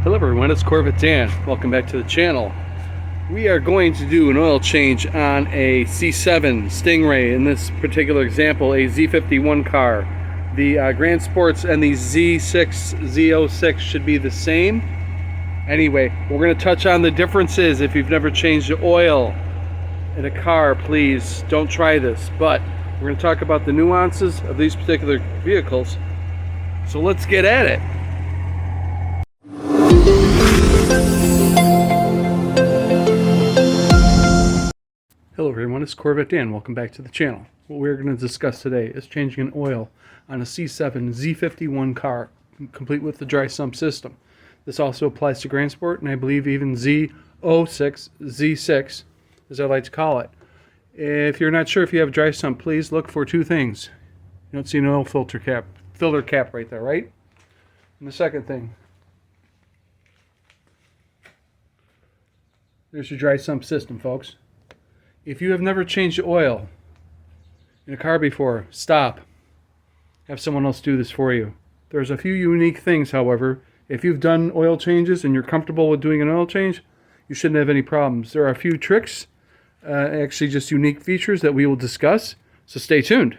Hello everyone, it's Corvette Dan. Welcome back to the channel. We are going to do an oil change on a C7 Stingray, in this particular example a Z51 car. The Grand Sports and the Z06 should be the same. Anyway, we're going to touch on the differences. If you've never changed the oil in a car, please don't try this. But we're going to talk about the nuances of these particular vehicles. So let's get at it. Hello everyone, it's Corvette Dan. Welcome back to the channel. What we're going to discuss today is changing an oil on a C7 Z51 car, complete with the dry sump system. This also applies to Grand Sport, and I believe even Z06, Z6, as I like to call it. If you're not sure if you have a dry sump, please look for two things. You don't see an oil filter cap right there, right? And the second thing, there's your dry sump system, folks. If you have never changed the oil in a car before, stop. Have someone else do this for you. There's a few unique things, however. If you've done oil changes and you're comfortable with doing an oil change, you shouldn't have any problems. There are a few tricks, actually just unique features that we will discuss, so stay tuned.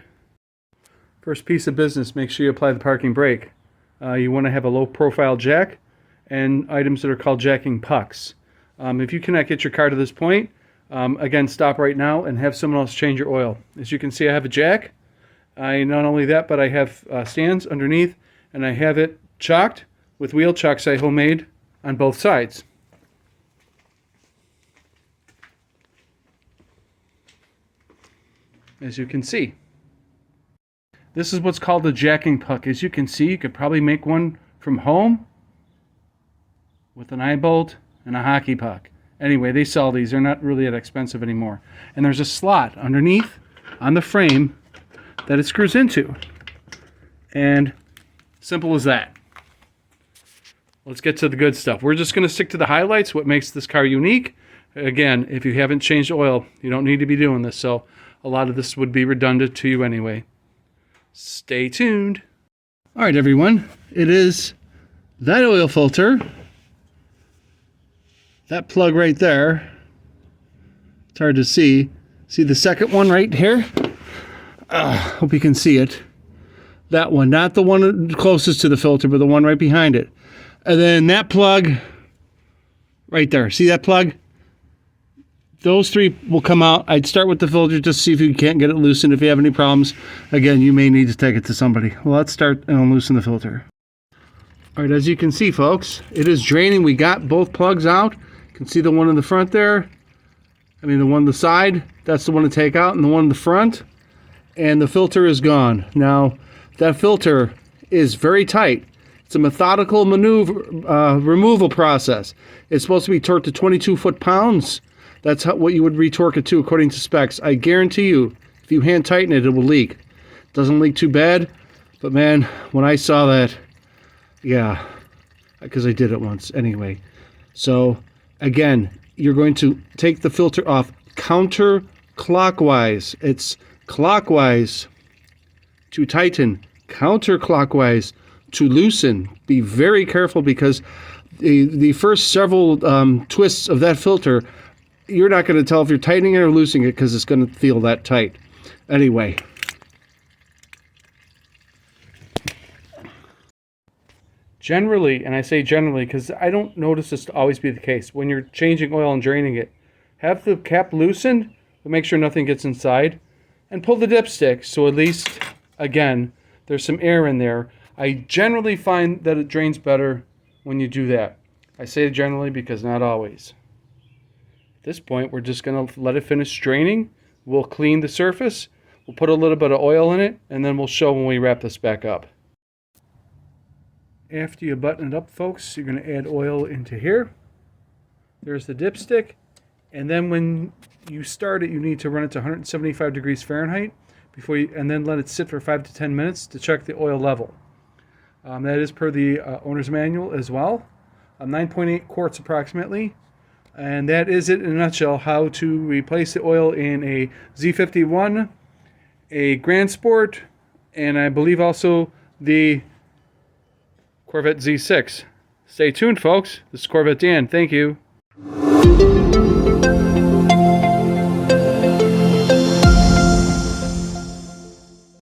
First piece of business, make sure you apply the parking brake. You want to have a low profile jack and items that are called jacking pucks. If you cannot get your car to this point, again, stop right now and have someone else change your oil. As you can see, I have a jack. Not only that, but I have stands underneath, and I have it chocked with wheel chocks I homemade on both sides. As you can see, this is what's called a jacking puck. As you can see, you could probably make one from home with an eye bolt and a hockey puck. Anyway, they sell these. They're not really that expensive anymore. And there's a slot underneath on the frame that it screws into. And simple as that. Let's get to the good stuff. We're just going to stick to the highlights, what makes this car unique. Again, if you haven't changed oil, you don't need to be doing this. So a lot of this would be redundant to you anyway. Stay tuned. All right, everyone. It is that oil filter. That plug right there, it's hard to see. See the second one right here? Hope you can see it. That one, not the one closest to the filter, but the one right behind it. And then that plug right there. See that plug? Those three will come out. I'd start with the filter just to see if you can't get it loosened. If you have any problems, again, you may need to take it to somebody. Well, let's start and unloosen the filter. All right, as you can see, folks, it is draining. We got both plugs out. You can see the one in the front there. I mean, the one on the side, that's the one to take out, and the one in the front. And the filter is gone. Now, that filter is very tight. It's a methodical removal process. It's supposed to be torqued to 22 foot-pounds. That's what you would retorque it to according to specs. I guarantee you, if you hand tighten it, it will leak. It doesn't leak too bad, but man, when I saw that, yeah, because I did it once anyway. So again, you're going to take the filter off counterclockwise. It's clockwise to tighten, counterclockwise to loosen. Be very careful, because the first several twists of that filter, you're not going to tell if you're tightening it or loosening it, because it's going to feel that tight. Anyway. Generally, and I say generally because I don't notice this to always be the case, when you're changing oil and draining it, have the cap loosened, but make sure nothing gets inside, and pull the dipstick so at least, again, there's some air in there. I generally find that it drains better when you do that. I say generally because not always. At this point, we're just going to let it finish draining. We'll clean the surface, we'll put a little bit of oil in it, and then we'll show when we wrap this back up. After you button it up, folks, you're going to add oil into here. There's the dipstick. And then when you start it, you need to run it to 175 degrees Fahrenheit and then let it sit for 5 to 10 minutes to check the oil level. That is per the owner's manual as well. 9.8 quarts approximately. And that is it in a nutshell, how to replace the oil in a Z51, a Grand Sport, and I believe also the Corvette Z06 Stay tuned, folks. This is Corvette Dan. Thank you.